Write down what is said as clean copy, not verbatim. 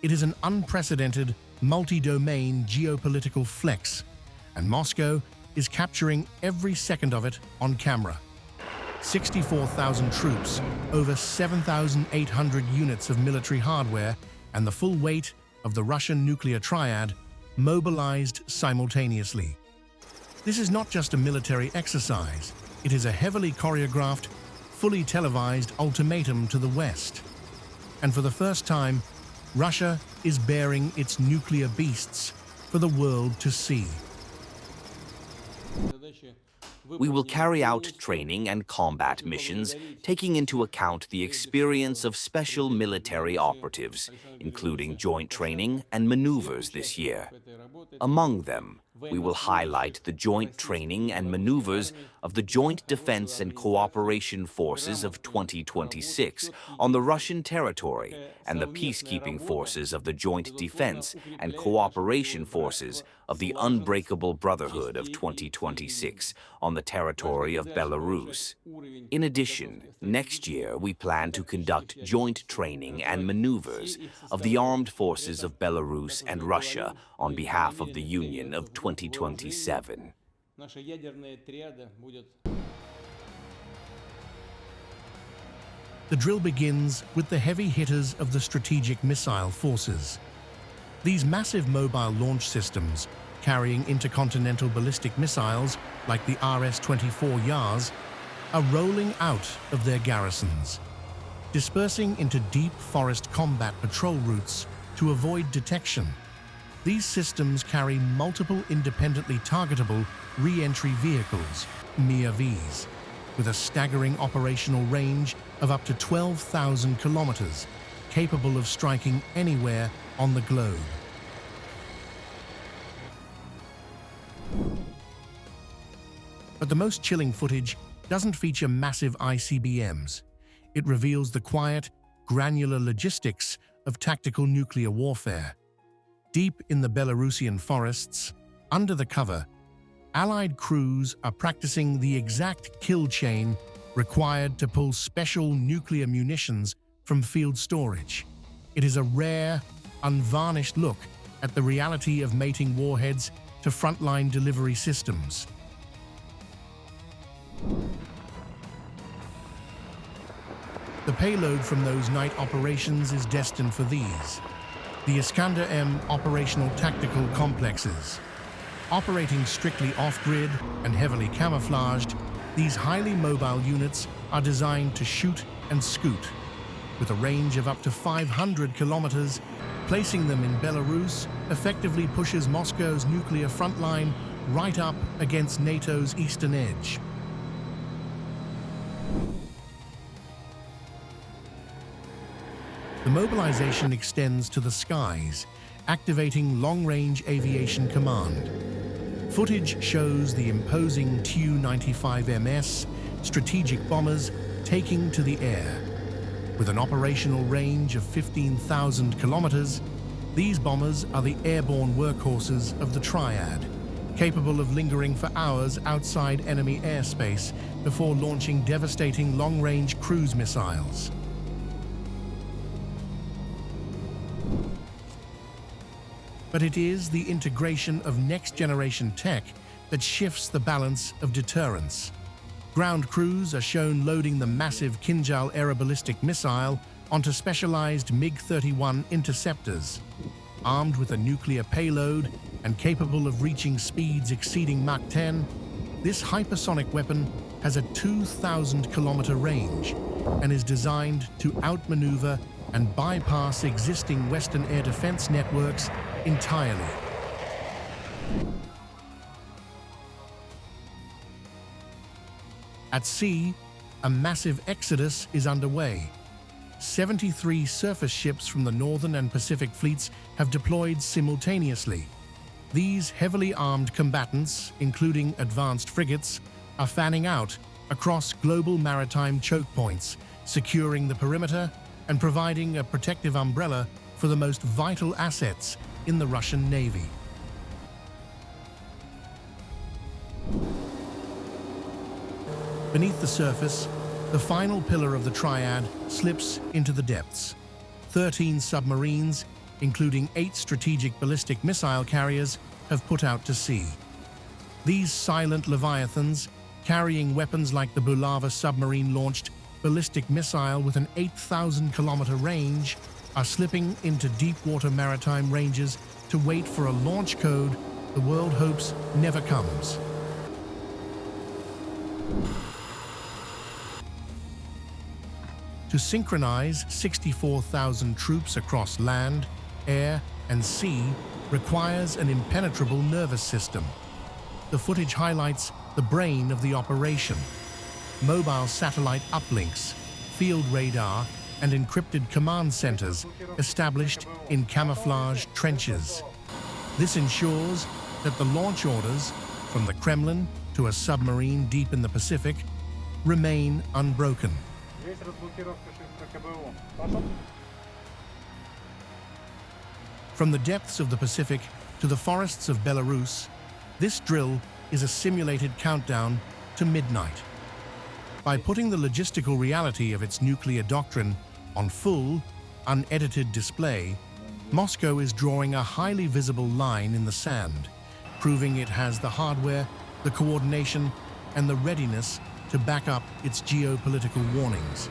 It is an unprecedented, multi-domain geopolitical flex, and Moscow is capturing every second of it on camera. 64,000 troops, over 7,800 units of military hardware, and the full weight of the Russian nuclear triad mobilized simultaneously. This is not just a military exercise, it is a heavily choreographed, fully televised ultimatum to the West. And for the first time, Russia is bearing its nuclear beasts for the world to see. We will carry out training and combat missions, taking into account the experience of special military operatives, including joint training and maneuvers this year. Among them, we will highlight the joint training and maneuvers of the Joint Defense and Cooperation Forces of 2026 on the Russian territory and the peacekeeping forces of the Joint Defense and Cooperation Forces of the Unbreakable Brotherhood of 2026 on the territory of Belarus. In addition, next year we plan to conduct joint training and maneuvers of the armed forces of Belarus and Russia on behalf of the Union of 2027. The drill begins with the heavy hitters of the strategic missile forces. These massive mobile launch systems, carrying intercontinental ballistic missiles like the RS-24 Yars, are rolling out of their garrisons, dispersing into deep forest combat patrol routes to avoid detection. These systems carry multiple independently targetable re-entry vehicles, manoeuvres, with a staggering operational range of up to 12,000 kilometers, capable of striking anywhere on the globe. But the most chilling footage doesn't feature massive ICBMs. It reveals the quiet, granular logistics of tactical nuclear warfare. Deep in the Belarusian forests, under the cover, Allied crews are practicing the exact kill chain required to pull special nuclear munitions from field storage. It is a rare, unvarnished look at the reality of mating warheads to frontline delivery systems. The payload from those night operations is destined for these: the Iskander-M operational tactical complexes. Operating strictly off-grid and heavily camouflaged, these highly mobile units are designed to shoot and scoot. With a range of up to 500 kilometers, placing them in Belarus effectively pushes Moscow's nuclear frontline right up against NATO's eastern edge. The mobilization extends to the skies, activating long-range aviation command. Footage shows the imposing Tu-95MS strategic bombers taking to the air. With an operational range of 15,000 kilometers, these bombers are the airborne workhorses of the triad, capable of lingering for hours outside enemy airspace before launching devastating long-range cruise missiles. But it is the integration of next-generation tech that shifts the balance of deterrence. Ground crews are shown loading the massive Kinzhal aeroballistic missile onto specialized MiG-31 interceptors. Armed with a nuclear payload and capable of reaching speeds exceeding Mach 10, this hypersonic weapon has a 2,000-kilometer range and is designed to outmaneuver and bypass existing Western air defense networks entirely. At sea, a massive exodus is underway. 73 surface ships from the Northern and Pacific fleets have deployed simultaneously. These heavily armed combatants, including advanced frigates, are fanning out across global maritime choke points, securing the perimeter and providing a protective umbrella for the most vital assets in the Russian Navy. Beneath the surface, the final pillar of the triad slips into the depths. 13 submarines, including 8 strategic ballistic missile carriers, have put out to sea. These silent leviathans, carrying weapons like the Bulava submarine-launched ballistic missile with an 8,000-kilometer range, are slipping into deep-water maritime ranges to wait for a launch code the world hopes never comes. To synchronize 64,000 troops across land, air, and sea requires an impenetrable nervous system. The footage highlights the brain of the operation: mobile satellite uplinks, field radar, and encrypted command centers established in camouflage trenches. This ensures that the launch orders, from the Kremlin to a submarine deep in the Pacific, remain unbroken. From the depths of the Pacific to the forests of Belarus, this drill is a simulated countdown to midnight. By putting the logistical reality of its nuclear doctrine on full, unedited display, Moscow is drawing a highly visible line in the sand, proving it has the hardware, the coordination, and the readiness to back up its geopolitical warnings.